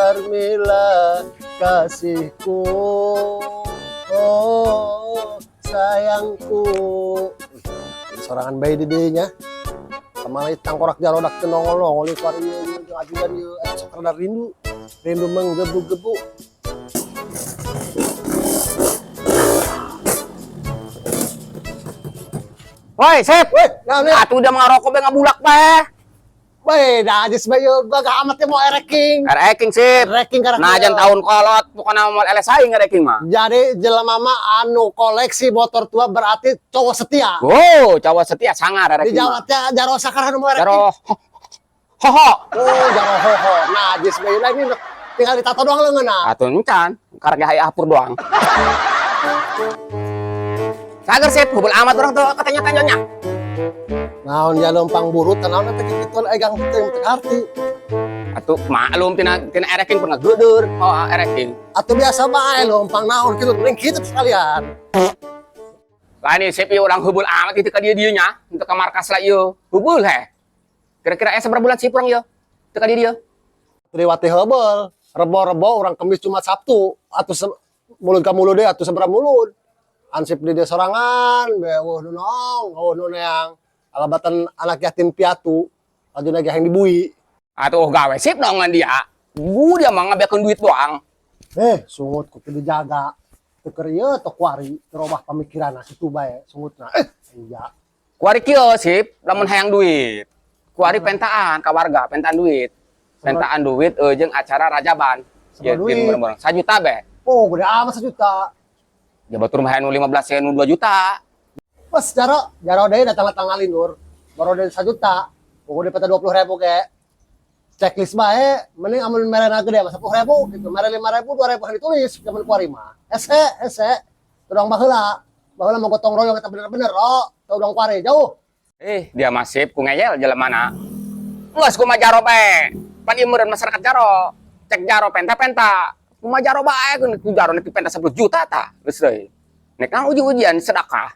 Carmila kasihku, oh sayangku. Sorangan bayi didinya kemarin tangkorak jarodak tenongol-nongol oleh karya ajudan yuk sekedar rindu menggebu-gebu. Woi, Sep. Weh, nah, atuh udah ngarokok be ngabulak bae. Beda aja sebayo gak amatnya mau ereking. Ereking, Sip. Ereking karena nah jan tahun kolot bukan mau LS aing ereking mah. Jadi jelema mah anu koleksi motor tua berarti cowok setia. Oh, cowok setia sangar ereking. Di Jawa teh jaro sakar anu mau ereking. Jaro hoho. Oh, jaro hoho. Nah, aja sebayo ini tinggal ditato doang leungeunna. Atuh encan, karek hayah apur doang. Sagar Sip, hubul amat orang tuh katanya tanyonya. Naon dia lempang buru tanaon teh kitu egang teh teu arti. Atuh maklum tina ereking pernah geudur, oh ereking. Atuh biasa bae lempang naon kitu mending kitu sekalian. Lah ini Sip ieu urang hubul amat itu ka dieu nya, untuk ke markas lah ieu. Hubul he. Kira-kira seberapa bulan Sip urang ieu? Teu ka dieu. Triwati heubel, rebo-rebo urang Kemis Jumat Sabtu atuh mulut ka mulut deui atuh sabaraha mulut. Ansip di dia sorangan, bewuh nunong, nu yang alabatan anak yatim piatu, laju lagi yang dibui. Atuh gawe Sip dong dia. Dia mah ngabekeun duit doang. Sungut kudu dijaga. Teu keur ieu teu kuari, terobah pamikiranna kitu bae sungutna. Iya. Kuari kieu Sip, lamun hayang duit. Kuari pentaan ka warga, pentaan duit. Pentaan duit jeung acara rajaban. Sabaraha duit? 1 juta be. Oh, gede amat 1 juta. Ya batur mah anu 15 anu 2 juta. Pas jaro deui datang tanggalin Nur. Baru deui 1 juta. Pokoknya peta 20.000 ke. Checklist bae, mending amun merena gede mah 10.000 gitu. Mere 5.000, 2.000 kan ditulis zaman kuari mah. Ese. Tudang baheula. Baheula mau gotong royong eta bener-bener, ro. Tudang kuari jauh. Dia masih ku ngeyel jelemana. Geus kumaha jaro bae. Pan ieu meureun masyarakat jaro. Cek jaro penta-penta. Kumaha jaro bae ku jaro nek penta 10 juta tah. Geus deui. Nek kan uji-ujian sedekah.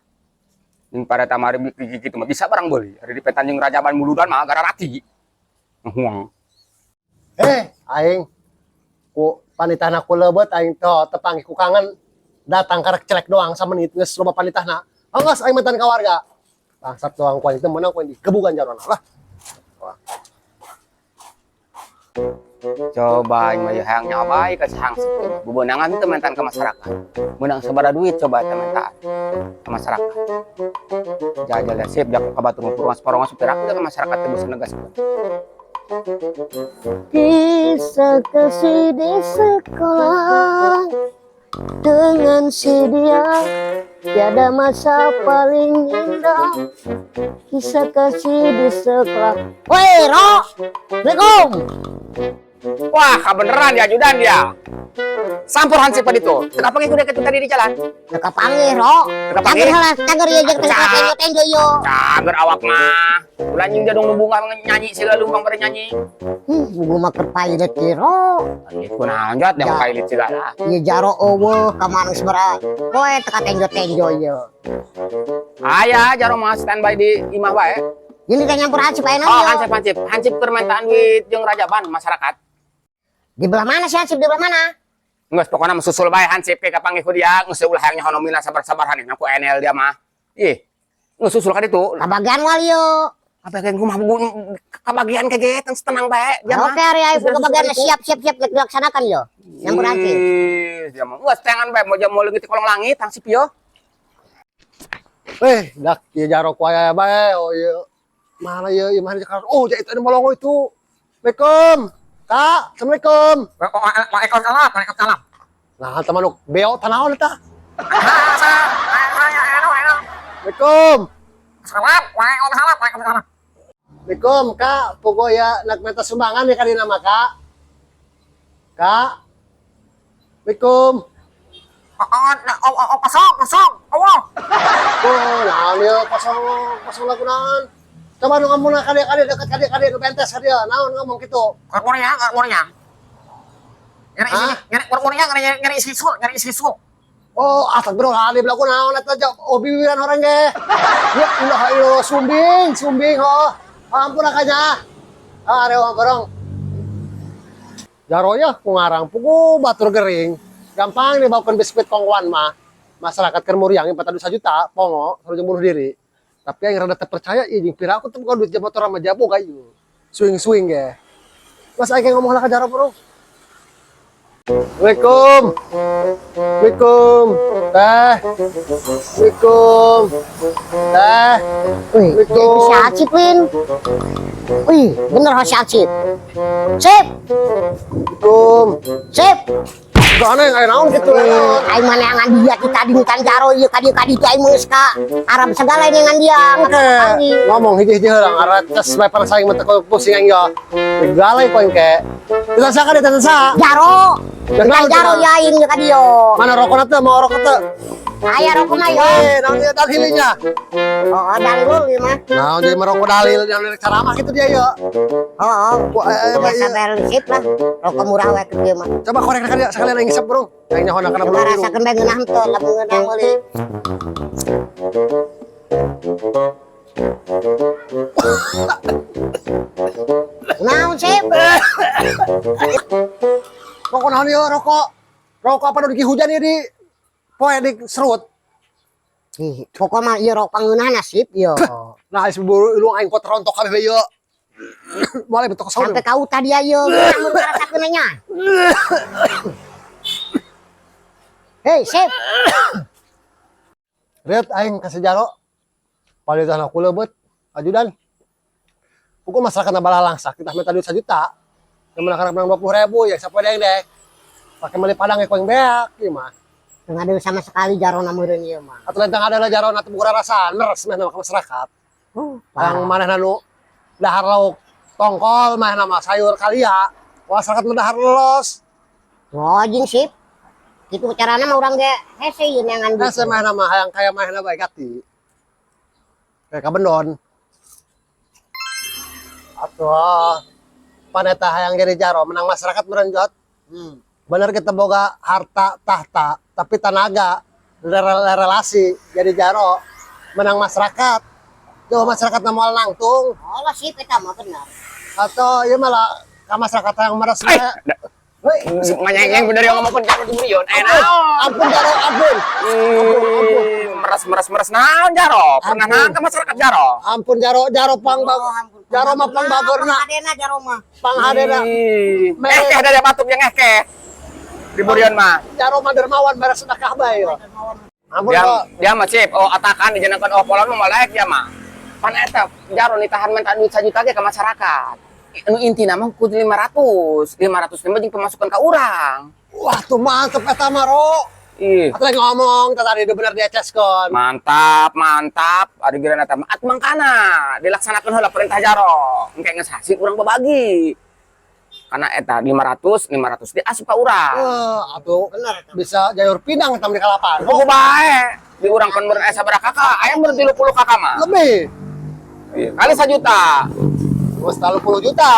Ning pada tamari kitu mah bisa barang beuli. Ari di pentan jeung rajaban muludan mah gara rati. Huang. Aing ku panitahna ku leubet aing teh panggih ku kangen datang karek celek doang samenit geus loba panitahna. Anggas aing mantan ka warga. Bangsat doang ku itu meunang ku di kebugan jarona lah. Coba aing mah hayang nyabai ka sahang sepuh. Bebeunangan teu mentan ke masyarakat. Meunang sabaraha duit coba teh mentan ke masyarakat. Jajal Sip dak ka batur ngumpul saparong supir aku ke masyarakat teh bisa negas. Kisah kasih di sekolah dengan si dia, tiada masa paling indah. Kisah kasih di sekolah. Woi Ro, Assalamualaikum. Wah, kebeneran ya ajudan dia. Sampur hansip itu. Kenapa ngikut deket tadi di jalan? Teka panggil Ro. Teka panggil? Cager ya jeung teka tenjo yo. Cager awak mah. Ulah nying jadong bunga nyanyi segala lumbang pada nyanyi. Gua mah keur pailet ki Ro. Iku naonjot yang pailit segala. Ieu jaro eueuh ka manus bara. Poe teka tenjo yo. Aya jaro mah standby di imah bae. Ini teh nyampur hansip ayeuna Oh, yo. hansip permintaan duit jeung rajaban masyarakat. Di belah mana sih hansip di belah mana? Geus pokona mah susul bae hansip ke kapanggih ku dia, geus ulah hayang nyahonomina sabar-sabar haning aku NL dia mah. Ih, geus susul ka ditu. Kabagian wal yo. Kabagian kumaha kabagian kegiatan tenang bae dia mah. Oke, hari ayo kabagian siap dilaksanakan yo. Nyampur hansip. Dia mah geus tengan bae mau leungit di kolong langit hansip yo. Dak ieu jaro ku aya bae. Oh ieu. Mana ieu imah di Jakarta. Oh, jadi itu molongo itu. Assalamualaikum. Kak, Assalamualaikum. Waalaikumsalam. Nah, teman lu beo tanaon eta? Assalamualaikum. Assalamualaikum, Kak. Pogoya nak minta sumbangan ya kadina mah, Kak. Kak. Assalamualaikum. Kosong. Allah. Oh, naon ieu kosong lagunan. Coba nu ngomong kade dekat kade nu bentes kade naon ngomong kitu. Ngomongnya. Nyari isi sul. Oh, astagfirullahaladzim lagu naon eta oh bibiran orang ge. Ya ilaha illallah sumbing ho. Ampun akanya. Areu bareng. Jaro ya ku ngarang puku batur gering. Gampang nih bawakan biskuit kongwan mah. Masyarakat kan muriang 4 juta pongo suruh bunuh diri. Tapi yang rada terpercaya jeung pira aku tuh bukan duit motor sama jabo gayu. Swing ya. Mas aing ngomong lah ke Jaro, Bro. Assalamualaikum. Assalamualaikum. Teh. Assalamualaikum. Teh. Wih, Assalamualaikum. si Acip, Win. Wih, bener si Acip. Sip, Assalamualaikum. sip. Soalnya yang naon gitu ya. Aing mana yang dia kita dingan Jaro ieu kadi aing meus ka Arab segala ini ngan dia. Ngomong hiji-hiji heurang arah tes bae saing mah teu pusing aing yo. Galai poin ke. Kita saka kita sa. Jaro. Dingan Jaro ya aing ka dieu. Mana rokokna teh mau rokok teh? Aya rokok mah yo. Naon dia dalilnya? Oh, dalil ieu mah. Naon dia merokok dalil yang ceramah gitu dia yo. Oh, biasa bayar sip lah. Rokok murah wae ke dieu mah. Coba korek dia sekalian aing ngisep, Bro. Aing nyaho kana Coba belum. rasakeun bae ngeunah teu, lamun ngeunah meuli. Naon sip? Rokok naon yo rokok? Rokok apa nu hujan ieu di poe di serut. Ih, pokok mah ieu rok pangeunah nasib yo. Nah, is buru lu aing pot rontok kabeh yo. Boleh betul kesal. Sampai kau tadi ayo, kamu ngerasakeun nya. Hei, sip. Red aing kasih Jaro. Palitan aku leubet ajudan. Pukul masyarakat nabala langsak kita minta duit 1 juta. Yang menang menang 20.000 ya siapa dek. Pakai meli padang ekoing beak ieu mah. Tengah ada sama sekali Jaro nameureun ieu mah. Atau lentang ada Jaro na teu buka rasa meres mah nama masyarakat. Yang manehna nu dahar lauk tongkol mah nama sayur kalia. Masyarakat mah dahar los. Oh, jeung sip. Kitu carana mah urang ge hese ieu neangan Nah, saya mah nama hayang kaya manehna bae gati. Kayak kabendon. Atuh paneta hayang jadi Jaro menang masyarakat merenjot. Bener kita boga harta tahta tapi tenaga relasi jadi Jaro menang masyarakat. Tuh masyarakat na moal nangtung Oh, lah sip eta mah bener. atau ieu malah ka masyarakat yang meres we. Nganyeng bener yang ngomong Jaro di Murion. Ampun Jaro, ampun. Meres naon Jaro? Pernah nang ke masyarakat Jaro? Ampun Jaro pang Jaro mah pang bagorna. Adena Jaro mah. Pang hadena. Keh dari batuk yang keh. Di Murion mah. Jaro mah dermawan beres sedekah bae yo. Ampun Dia kok. dia mah cip, oh atakan dijenengkeun oh polon mah laek dia mah. Pan eta Jaro nitahan minta duit 1 juta ge ka masyarakat. Anu intina mah kudu 500 mah jeung pemasukan ka urang. Wah tuh mantep eta mah Ro. Ih, Atuh lagi ngomong tadi udah bener dieceskeun. mantap. Ari geurana eta mah at mangkana dilaksanakeun heula perintah Jaro. Engke geus hasil urang babagi. Karena eta 500 diasup ka urang. Atuh Bener eta. bisa jayur pinang tam di kalapan. Kudu bae. Di urang kan meureun aya sabaraha kakak? Aya meureun 30 kakak mah. Lebih. Iya, kali 1 juta. Terus 30 juta,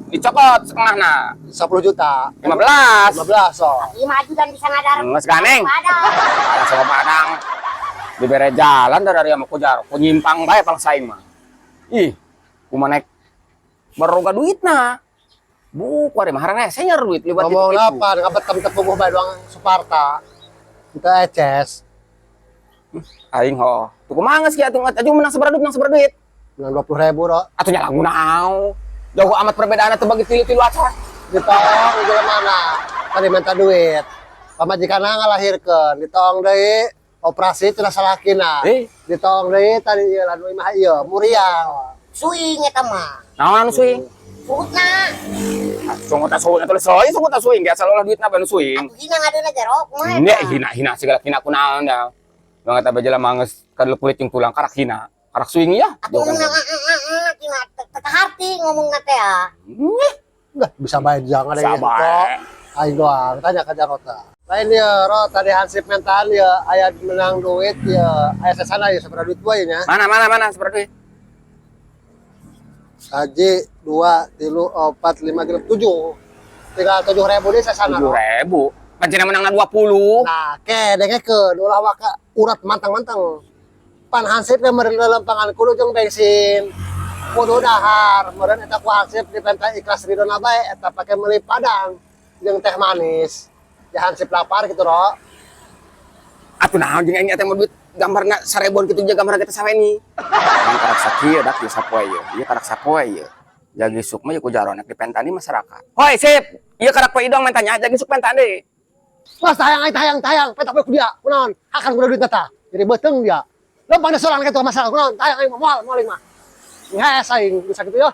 Dicokot setengahna. 10 juta, 15. 15 so. Ieu mah ajudan bisa ngadar. Nges ganeng. Ada. Sama Padang. Dibere jalan dari sama Jaro. Ku nyimpang bae pang saing mah. Ih, kumaha naik baroga duitna. Bu, kuare mah harana saya nyer duit liwat Ngomong itu. apa, ngabetem tepuguh bae doang Suparta. Kita eces, Aing ho. Tuh kumaha geus kieu atuh menang sabaraha duit. menang 20.000 Ro. Atuh nya lagu naon. Jauh amat perbedaanna teu bagi tilu-tilu acara. Ditong di mana? Tadi minta duit. Pamajikanna ngalahirkeun, ditong deui operasi cenah salakina. Ditong deui tadi ieu lanu imah ieu muriang. Suing eta mah. Naon anu suing? Suutna. Sungut asuing atuh soy sungut asuing ge asal ulah duitna bae nu suing. Atuh hina ngadana Jaro kumaha Nya eta? hina segala hina kunaon da. Bang eta bae jelema geus kadel kulit jeung tulang karak hina. Karak suing ya. Atuh ngomong tina teka hati ngomongna teh ah. Enggak bisa bae jangan ada yang Sabar. aing doang tanya ke Jarota. Lain ya Ro tadi hansip mental ya aya menang duit ya aya sasana ya sabaraha duit bae nya. Mana seperti itu. Saji 2 3 4 5 7 tinggal 7.000 deh sasana Ro. 7.000. Pancen menangna 20. Nah, ke dengekeun ulah waka urat mantang-mantang. Pan hansip ke meureun lelempangan kudu jeung bensin. kudu dahar meureun eta ku hansip dipenta ikhlas ridona bae eta pake meuli padang jeung teh manis ya hansip lapar gitu ro. Atuh naon jeung aing teh mah duit gambarna 1000 kitu jeung gambar kita saweni. Kan karak sakieu dak ieu sapoe ieu. Ieu karak sapoe ieu. Jagi suk mah ku jaro nek dipentani masyarakat. Hoi sip, ieu karak poe idong mentanya jagi suk pentani. Mas tayang peta poe ku dia kunaon akan kudu duit eta jadi beuteung dia lempang da sorangan kitu masalah kunaon tayang aing moal moaling mah nges aing bisa kitu ya.